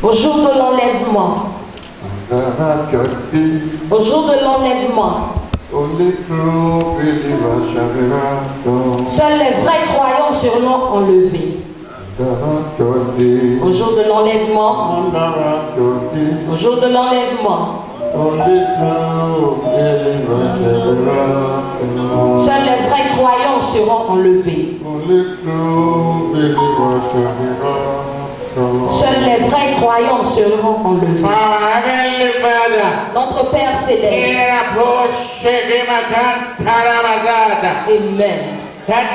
Au jour de l'enlèvement. Au jour de l'enlèvement. Seuls les vrais croyants seront enlevés. Au jour de l'enlèvement. Au jour de l'enlèvement. Seuls les vrais croyants seront enlevés. Seuls les vrais croyants seront enlevés. Notre Père céleste. Amen. Amen.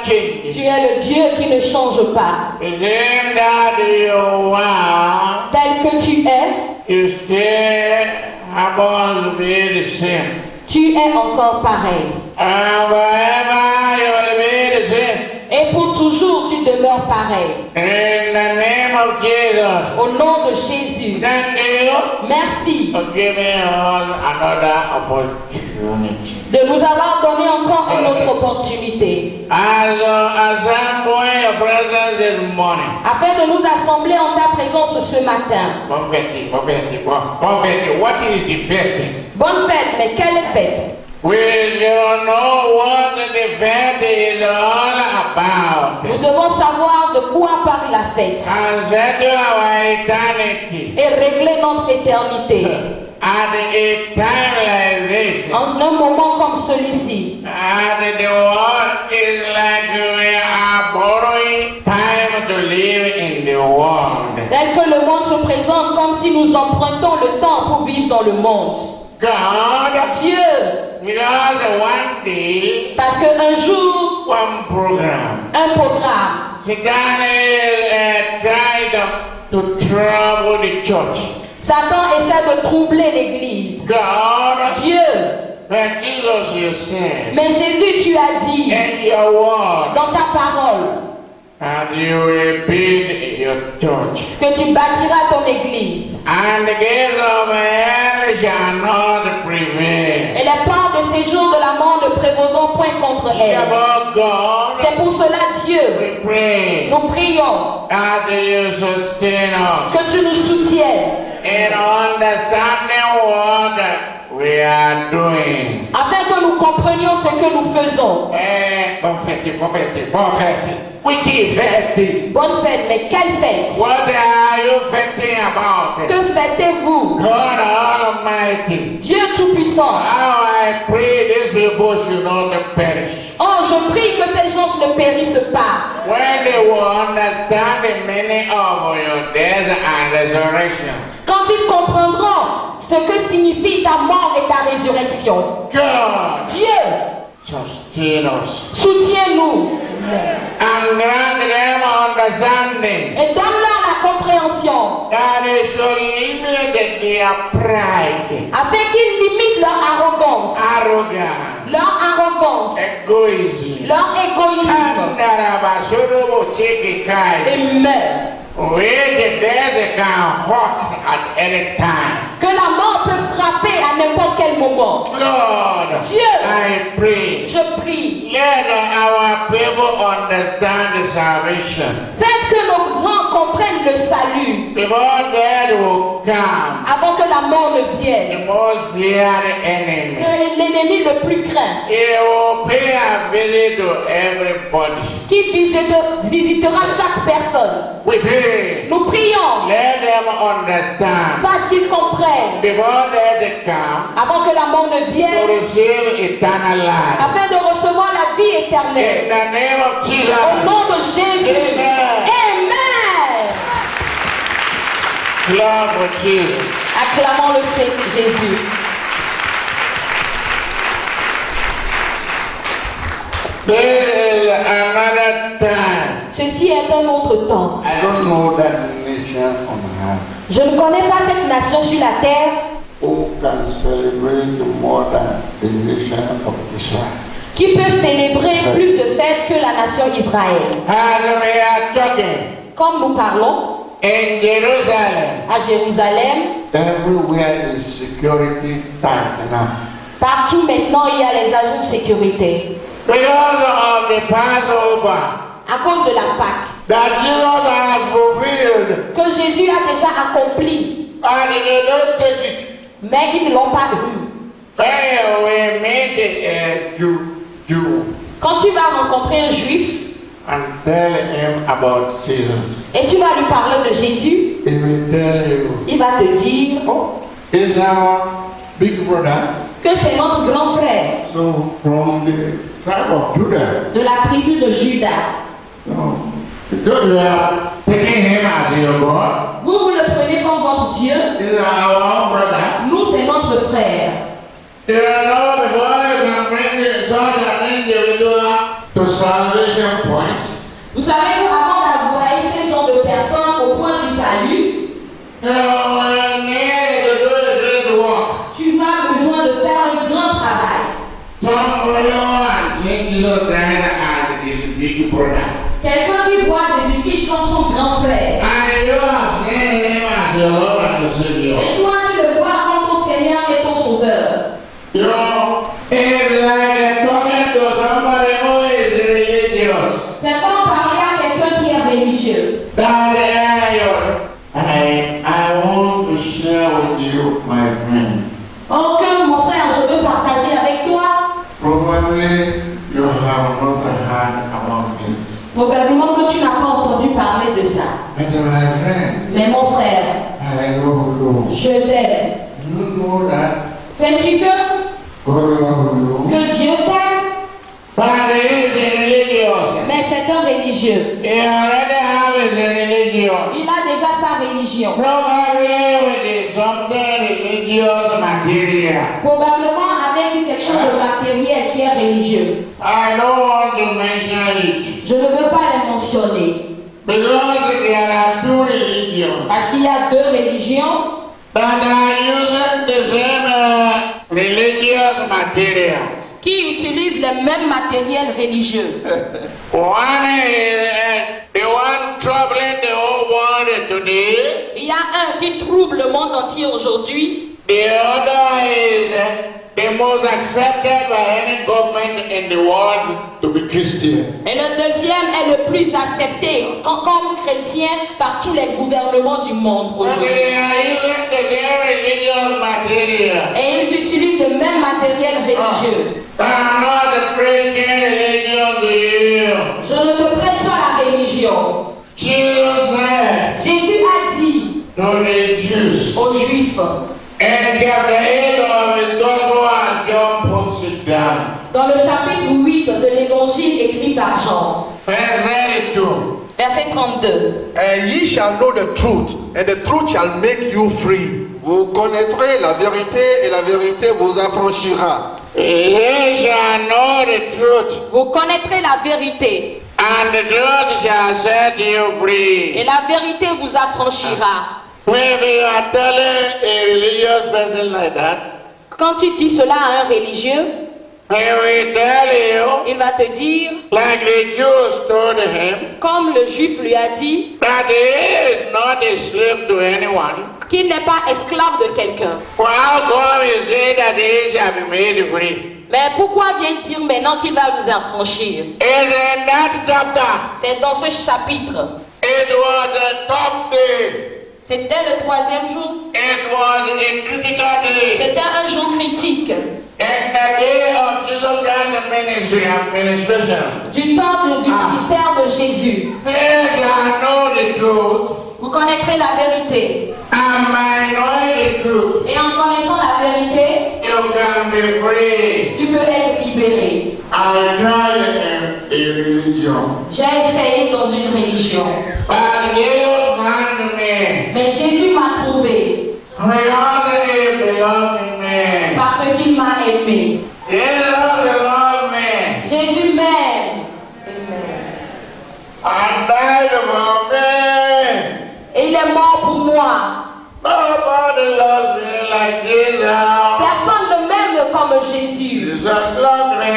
Tu es le Dieu qui ne change pas. Tel que tu es, tu es encore pareil. Et pour toujours, tu demeures pareil. Au nom de Jésus. Merci de nous avoir donné encore une autre opportunité. Afin de nous assembler en ta présence ce matin. Bonne fête, mais quelle fête? We don't know what the fête is all about. Nous devons savoir de quoi parle la fête. And settle our eternity. Et régler notre éternité. At a time like this. En un moment comme celui-ci. And the world is like we are borrowing time to live in the world. Tel que le monde se présente comme si nous empruntons le temps pour vivre dans le monde. God, Dieu, because one day, parce qu'un jour, un programme, Satan tried to trouble the church. essaie de troubler l'église. God, Dieu, but Jesus, you said, mais Jésus, tu as dit in your word, dans ta parole and you will build your church, que tu bâtiras ton église. and the gates of hell shall not prevail. Et les portes de séjour de la mort ne prévaudront point contre elle. About God, C'est pour cela, Dieu, we pray nous prions that you sustain us que tu nous soutiennes in understanding what we are doing. afin que nous comprenions ce que nous faisons. Which is fête? Bonne fête, mais quelle fête? What are you fêting about? Que fêtez-vous? God Almighty. Dieu Tout-Puissant. How I pray these people should not perish. Oh, je prie que ces gens ne périssent pas. When they will understand the meaning of your death and resurrection. Quand ils comprendront ce que signifie ta mort et ta résurrection. God, Dieu, sustain us. soutiens-nous. And grant them understanding. Et donne-leur la compréhension. That they should limit their pride. Afin qu'ils limitent leur arrogance. Arrogance. Leur arrogance. Egoism. Leur égoïsme. Amen. Which death can hurt at any time. Que la mort peut frapper à n'importe quel moment. Lord, Dieu, I pray. je prie. Let our people understand the salvation. Faites que nos gens comprennent le salut. Before death will come. Avant que la mort ne vienne. The most feared enemy. L'ennemi le plus craint. He will pay a visit to everybody. Qui visitera chaque personne. We pray. Nous prions. Let them understand. Parce qu'ils comprennent. Before death come. Avant que la mort ne vienne. To receive eternal life. Afin de recevoir la vie éternelle. In the name of Jesus. Au nom de Jésus. Amen. Amen. Gloire à Dieu. Acclamons le Seigneur Jésus. There is another time. Ceci est un autre temps. I don't know that nation on earth. Je ne connais pas cette nation sur la terre Who can celebrate more than the nation of Israel? qui peut célébrer plus de fêtes que la nation Israël. As we are talking Comme nous parlons, in Jerusalem, à Jérusalem, everywhere is security tight now. partout maintenant il y a les agents de sécurité. Because of the Passover à cause de la Pâque, that Jesus has fulfilled, que Jésus a déjà accompli, and they don't take it. mais ils ne l'ont pas vu. When we meet a Jew Quand tu vas rencontrer un juif and tell him about Jesus, et tu vas lui parler de Jésus, he will tell you, il va te dire oh, he's our big brother. que c'est notre grand frère So from the tribe of Judah. de la tribu de Juda. No. You are taking him as your God. Vous le prenez comme votre Dieu. He's our own brother. Nous, c'est notre frère. You know, before you can bring such an individual to salvation point, Vous savez, avant d'envoyer ces genre de personnes au point du salut, you need to do a great work. tu as besoin de faire un grand travail. Somebody and think Jesus Christ as his big brother. Quelqu'un qui voit Jésus-Christ comme son grand frère. And you have seen him as your Lord and Savior. Et toi, tu le vois comme ton Seigneur et ton Sauveur. You know, it's like talking to somebody who is religious. C'est comme parler à quelqu'un qui est religieux. I want to share with you, my friend. Oh, que mon frère, je veux partager avec toi. Probably you have not heard about it. Probablement que tu n'as pas entendu parler de ça. But my friend, Mais mon frère, I love you. je t'aime. You know that Sais-tu que God loves you. Dieu t'aime? But he is religious. Mais c'est un religieux. He already has his religion. Il a déjà sa religion. Probably with something religious material. Probablement avec quelque chose de matériel qui est religieux. I don't want to mention it. Je ne veux pas les mentionner. Because there are two religions Parce qu'il y a deux religions that are using the same religious material. qui utilisent les mêmes matériels religieux. One is the one troubling the whole world today. Il y a un qui trouble le monde entier aujourd'hui. The other is the most accepted by any government in the world to be Christian. Et le deuxième est le plus accepté comme chrétien par tous les gouvernements du monde But aujourd'hui. they are using the same religious material. Et ils utilisent le même matériel religieux. I'm not preaching religion to you. Je ne te prêche pas la religion. Jesus said Jésus a dit to the Jews aux Juifs, in chapter 8 of the Gospel as John puts it down, dans le chapitre 8 de l'évangile écrit par Jean, verse 32. verset 32. And ye shall know the truth, and the truth shall make you free. Vous connaîtrez la vérité, et la vérité vous affranchira. Ye shall know the truth, Vous connaîtrez la vérité, and the truth shall set you et free. la vérité vous affranchira. When you are telling a religious person like that, Quand tu dis cela à un religieux, he will tell you, il va te dire, like the Jews told him, comme le juif lui a dit, that he is not a slave to anyone. qu'il n'est pas esclave de quelqu'un. Well, how come you say that he shall be made free? Mais pourquoi vient dire maintenant qu'il va vous affranchir? It's in that chapter. C'est dans ce chapitre. It was a tough day. C'était le troisième jour. It was a critical day. C'était un jour critique. In the day of Jesus Christ's ministry and ministration. Du temps du ministère de Jésus. They shall know the truth. Vous connaîtrez la vérité. And by knowing the truth, Et en connaissant la vérité, you can be free. tu peux être libéré. I tried in a religion. J'ai essayé dans une religion. But you found me. Mais Jésus m'a trouvé Because he belongs to me. parce qu'il m'a aimé. Jesus loves me. Jésus m'aime. And died for me. Et il est mort pour moi. Nobody loves me like Jesus. Personne ne m'aime comme Jésus. Jesus loves me.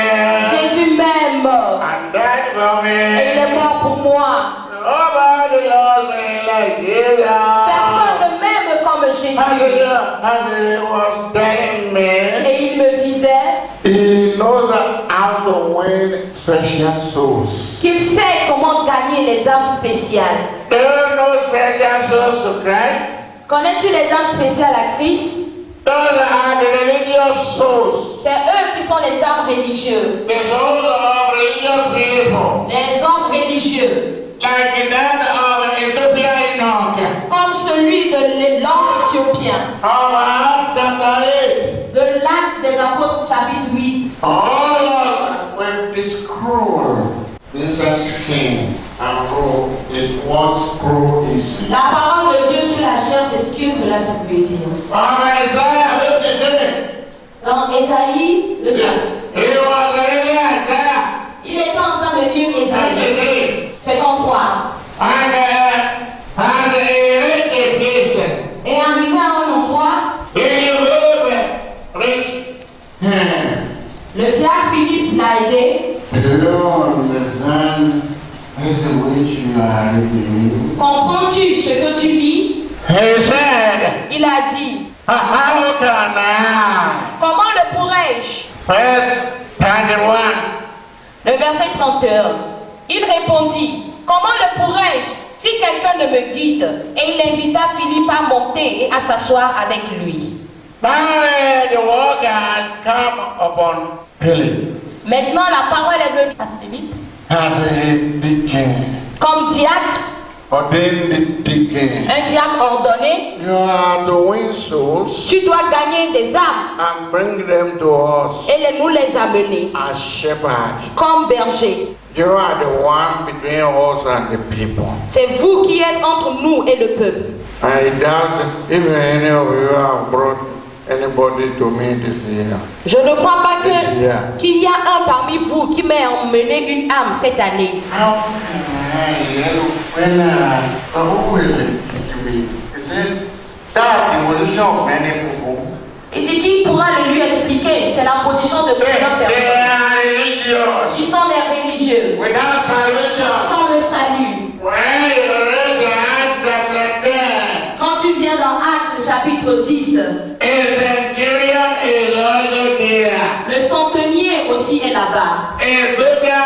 Jésus m'aime. And died for Et il est me. mort pour moi. Nobody loves me like Jesus. Personne ne m'aime comme Jésus. As he was telling me, Et il me disait, he knows how to win special souls. Qu'il sait comment gagner les âmes spéciales. Do you know special souls to Christ? Connais-tu les âmes spéciales à Christ? Those are the religious souls. C'est eux qui sont les âmes religieux. The souls of religious people. Les hommes religieux. Like that of Ethiopia Enoch. Comme celui de l'homme éthiopien. Of Acts chapter 8. De l'Acte des Apôtres chapitre 8. All with this scroll. This is king and rule is what scroll is. La parole de Dieu sur la chair, c'est ce que cela se veut dire. Isaiah 53. Dans Ésaïe, le chapitre. He was reading Isaiah. Il était en train de lire Ésaïe 53. And he read the vision. Et arrivé à un endroit, le diable Philippe l'a aidé. Comprends-tu ce que tu lis? He said, Il a dit, how can I? comment le pourrais-je? Verse 31. Le verset 31. Il répondit, comment le pourrais-je si quelqu'un ne me guide? Et il invita Philippe à monter et à s'asseoir avec lui. Now the word has come upon Philip Maintenant, la parole est venue à Philippe as a deacon, comme diacre, ordained deacon. un diacre ordonné. You are to win souls Tu dois gagner des âmes and bring them to us et nous les amener as shepherds. comme bergers. You are the one between us and the people. C'est vous qui êtes entre nous et le peuple. I doubt if any of you have brought anybody to me this year. Je ne crois pas qu'il y a un parmi vous qui m'ait emmené une âme cette année. How can who will teach me? He said, that's the position of many people. Il dit qu'il pourra le lui expliquer. C'est la position de plusieurs They personnes. are religious Ils sont des religieux. without salvation. Sans le salut. When you read the Acts chapter 10, Quand tu viens dans Actes chapitre 10, a centurion is also there. le centenier aussi est là-bas. A soldier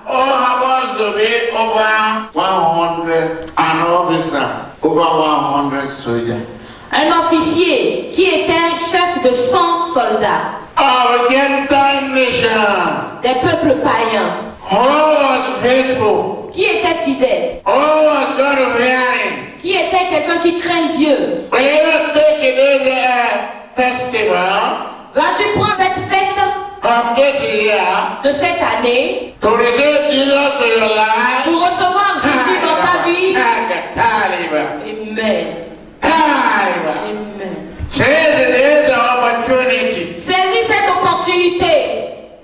all happens to be over 100 an officer, over 100 soldiers. Un officier qui était chef de 100 soldats. Of Gentile nation, Des peuples païens. who was faithful, Qui était fidèle. who was God fearing. Qui était quelqu'un qui craint Dieu. When you take this festival Vas-tu prendre cette fête of this year de cette année to receive Jesus in your life, pour recevoir Jésus dans ta vie? Taliban. Amen. Taliban. Amen. Seize the opportunity Saisis cette opportunité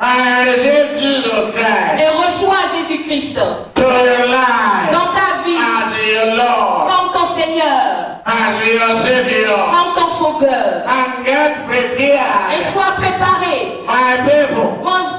and receive Jesus Christ et reçois Jésus-Christ to your life dans ta vie as your Lord, comme ton Seigneur, as your Savior, comme ton Sauveur. and get Et prepared, sois préparé, my people,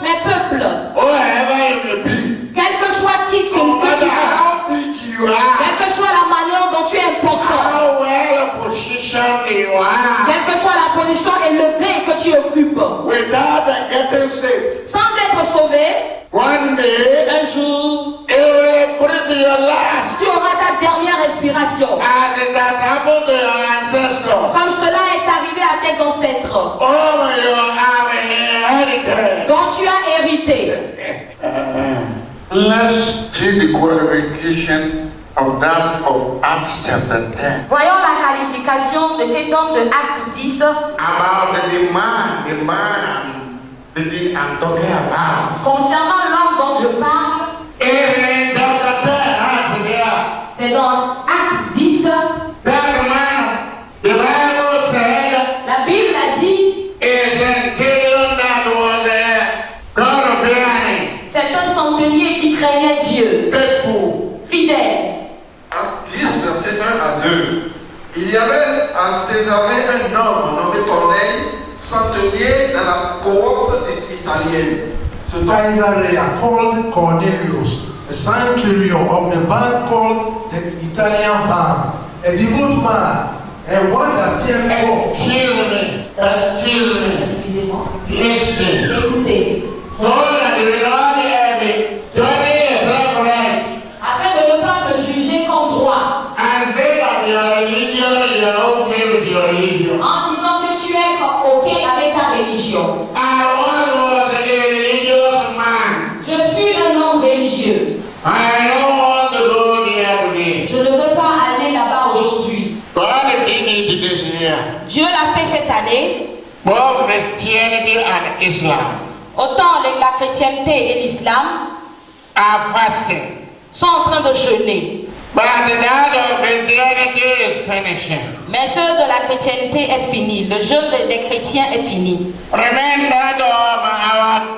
mes peuples, whoever you may be, quel que soit qui no que matter tu es, how big you are, quelle que soit la manière dont tu es important, how well positioned you are, quelle que soit la position élevée que tu occupes, without getting sick, sans être sauvé, one day un jour, it will breathe your last, tu auras ta dernière respiration. as it has happened to your ancestors. Comme cela est arrivé à tes ancêtres, Oh, you have inherited. dont tu as hérité. Let's see the qualification of that of Acts chapter 10. Voyons la qualification de cet homme de Acte 10 About the man I'm talking about. concernant l'homme dont je parle. In chapter 10, Acts there. C'est dans Acte 10. That man, the Bible said, La Bible a dit, is a centurion that was God fearing, c'est un centenier qui craignait Dieu, faithful. fidèle. Acte 10, verset 1 à 2. Il y avait à Césarée un homme nommé Corneille, centenier dans la cohorte des Italiens. To Caesarea called Cornelius, a centurion of the band called the Italian band, a devout man, and one that feared God. Excuse me. Excusez-moi. Listen. Écoutez. So that you will not have I don't want to go there today. Je ne veux pas aller là-bas aujourd'hui. God did it this year. Dieu l'a fait cette année. Both Christianity and Islam Autant la chrétienté et l'islam are fasting. sont en train de jeûner. But that of Christianity is finishing. Mais ceux de la chrétienté est fini. Le jeûne des chrétiens est fini. Remain that of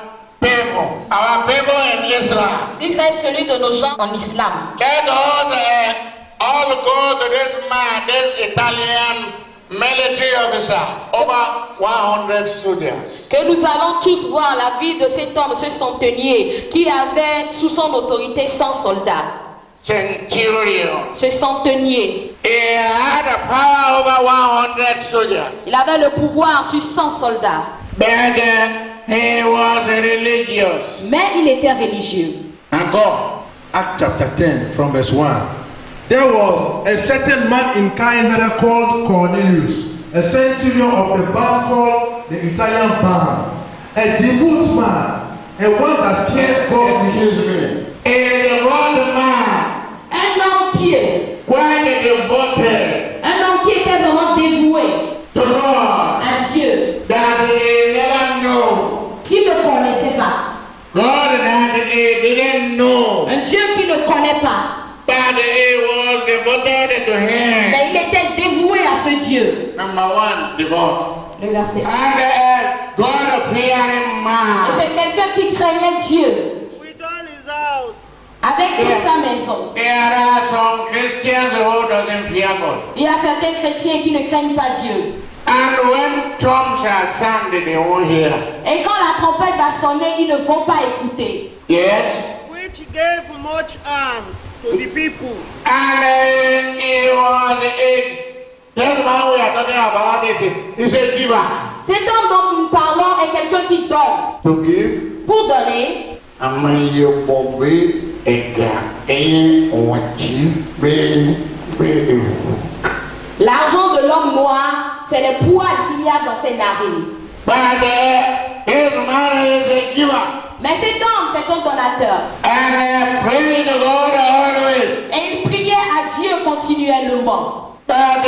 our people in Islam. Israël est celui de nos gens en islam. Let us all go to this man, this Italian military officer, over 100 soldiers. Que nous allons tous voir la vie de cet homme, ce centenier, qui avait sous son autorité 100 soldats. Centurion. Ce centenier. He had a power over 100 soldiers. Il avait le pouvoir sur 100 soldats. But he was religious. Mais il était religieux. Encore. Acts chapter 10 from verse 1. There was a certain man in Caesarea called Cornelius, a centurion of the band called the Italian band, a devout man, a one that feared God. Excuse me. A devout man. Un homme pieux. Quite devoted Un homme qui était vraiment dévoué to God. à Dieu. That he never knew. Qui ne connaissait pas. God that he didn't know. Un Dieu qui ne connaît pas. That he was devoted to him. Mais il était dévoué à ce Dieu. Number one, devout. Le verset. And a God-fearing Et man. c'est quelqu'un qui craignait Dieu. Avec toute sa maison. There are some Christians who doesn't fear God. Il y a certains chrétiens qui ne craignent pas Dieu. And when trumps are sounded, they won't hear. Et quand la trompette va sonner, ils ne vont pas écouter. Yes. Which gave much alms to the people. And he was that man we are talking about is a giver. Cet homme dont nous parlons est quelqu'un qui donne. To give. Pour donner. L'argent de l'homme noir, c'est les poils qu'il y a dans ses narines. But his man is a giver. Mais cet homme, c'est un donateur. And praying to God always. Et il priait à Dieu continuellement. But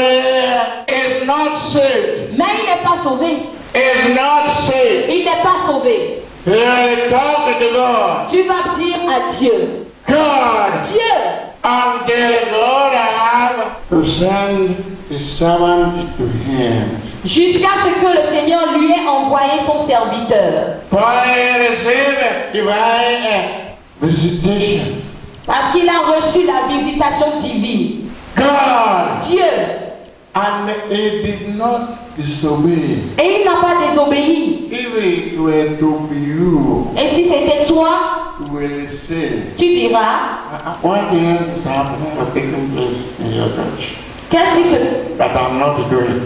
is not saved. Mais il n'est pas sauvé. Is not saved. Il n'est pas sauvé. He will talk to God. Tu vas dire à Dieu. God. Dieu. Until God have to send his servant to him. Jusqu'à ce que le Seigneur lui ait envoyé son serviteur. For he received divine visitation. Parce qu'il a reçu la visitation divine. God. Dieu. And he did not disobey. Et il n'a pas désobéi. If it were to be you, Et si c'était toi, you will say, tu diras, what else is happening or taking place in your church qu'est-ce qui se... that I'm not doing?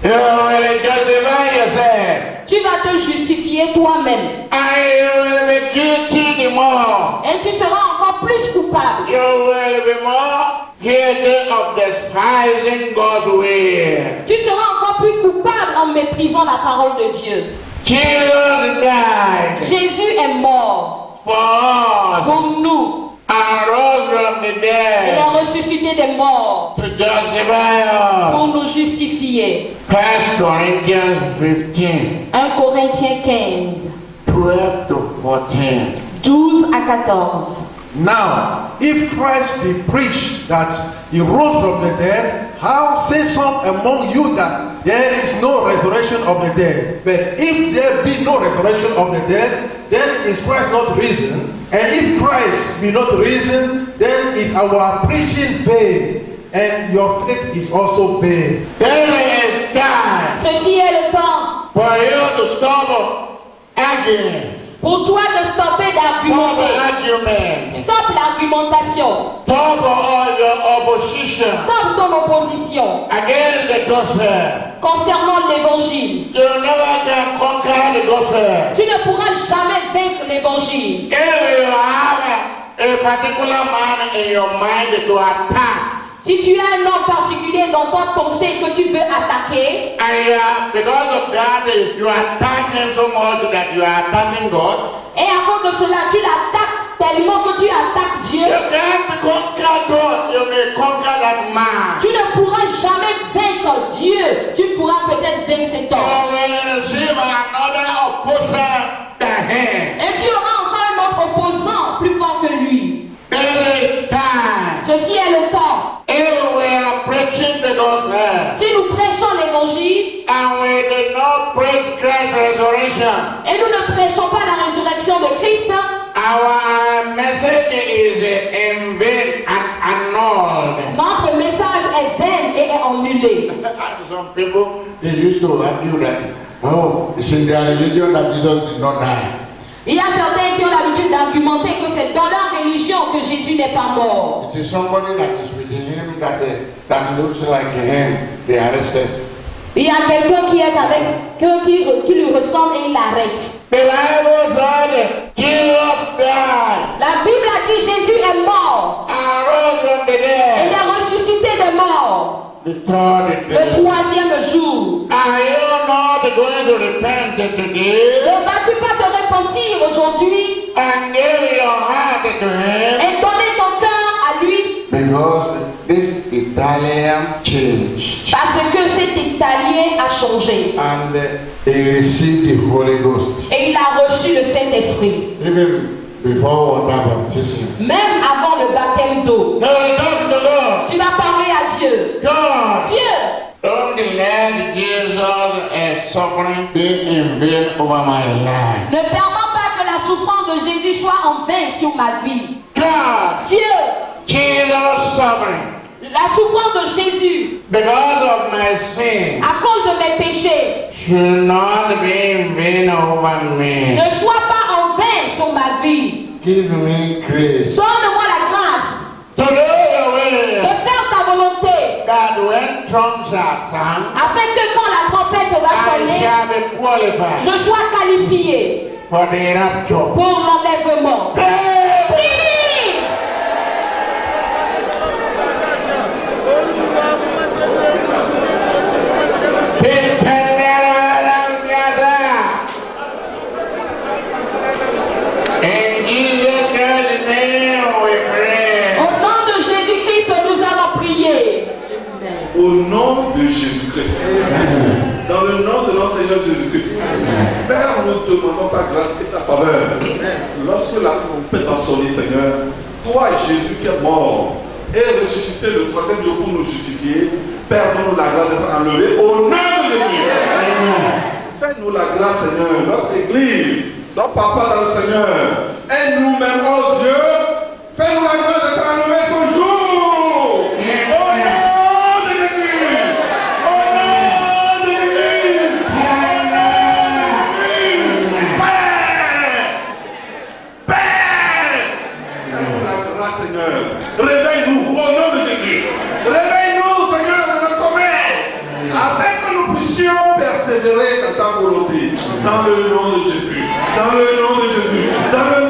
You will justify yourself. Tu vas te justifier toi-même. And you will be guilty the more. Et tu seras encore plus coupable. You will be more guilty of despising God's way. Tu seras encore plus coupable en méprisant la parole de Dieu. Jesus died Jésus est mort for us pour nous. and rose from the Il dead est ressuscité des morts to justify us. pour nous justifier. 1 Corinthians 15, 1 Corinthiens 15, 12 to 14. 12 à 14. Now, if Christ be preached that he rose from the dead, how say some among you that there is no resurrection of the dead? But if there be no resurrection of the dead, then is Christ not risen? And if Christ be not risen, then is our preaching vain, and your faith is also vain. There is time Ceci est le temps for you to stop arguing. pour toi de stopper Stop d'argumenter. argument. Stop l'argumentation. Stop all your opposition Stop ton opposition against the gospel. concernant l'évangile. You never can conquer the gospel. Tu ne pourras jamais vaincre l'évangile. If you have a particular man in your mind to attack, Si tu as un homme particulier dans ton pensée que tu veux attaquer, and because of that, you attack him so much that you are attacking God, et à cause de cela, tu l'attaques tellement que tu attaques Dieu, You can't conquer God, you may conquer that man. tu ne pourras jamais vaincre Dieu. Tu pourras peut-être vaincre cet You homme. will receive another opposer than him. Et tu auras encore un autre opposant plus fort que lui. Every time, Ceci est le temps. if we are preaching the gospel, Si nous prêchons l'évangile and we did not preach Christ's resurrection, et nous ne prêchons pas la résurrection de Christ, our message is in vain and annulled. notre message est vain et est annulé. Some people, they used to argue that, oh, it's in their religion that Jesus did not die. Il y a certains qui ont l'habitude d'argumenter que c'est dans leur religion que Jésus n'est pas mort. It is somebody that is with him that looks like him, they arrested. Il y a quelqu'un qui est avec, qui lui ressemble et il l'arrête. The Bible said Jesus died La Bible a dit Jésus est mort. and rose from the Il dead est ressuscité des morts the third le day. troisième jour. Are you not going to repent today Ne vas-tu pas te repentir aujourd'hui and give your heart to him? et donner ton cœur à lui? Because this Italian changed Parce que cet Italien a changé and he received the Holy Ghost. et il a reçu le Saint-Esprit. Even before water baptism. Même avant le baptême d'eau. No, talk to God. Tu vas parler à Dieu. God, Dieu, don't let Jesus' suffering be in vain over my life. ne permets pas que la souffrance de Jésus soit en vain sur ma vie. God, Dieu, Jesus' suffering la souffrance de Jésus because of my sin à cause de mes péchés should not be in vain over me. ne soit pas en vain sur ma vie. Give me grace Donne-moi la grâce to do your de will, faire ta volonté that when trumps are sung, afin que quand la trompette va I sonner, shall be qualified je sois qualifié for the rapture. pour l'enlèvement. Pray. Prie! In Jesus Christ's name we pray. Au nom de Jésus-Christ, nous allons prier. Au nom de Jésus-Christ. Dans le nom de notre Seigneur Jésus-Christ. Père, nous demandons ta grâce et ta faveur. Lorsque la trompette va sonner, Seigneur, toi, Jésus qui est mort et ressuscité le troisième jour pour nous justifier, Père, donne-nous la grâce d'être enlevé au nom de Jésus. Fais-nous la grâce, Seigneur, notre Église, notre papa dans le Seigneur, et nous-mêmes, oh Dieu, fais-nous la grâce d'être enlevé ce jour. Au nom de Jésus. Au nom de Jésus. Père, fais-nous la grâce, Seigneur. Réveille-nous au nom de Jésus. Réveille-nous, Seigneur, dans notre sommeil, afin que nous puissions persévérer dans ta volonté. Dans le nom de Jésus. Dans le nom de Jésus. Dans le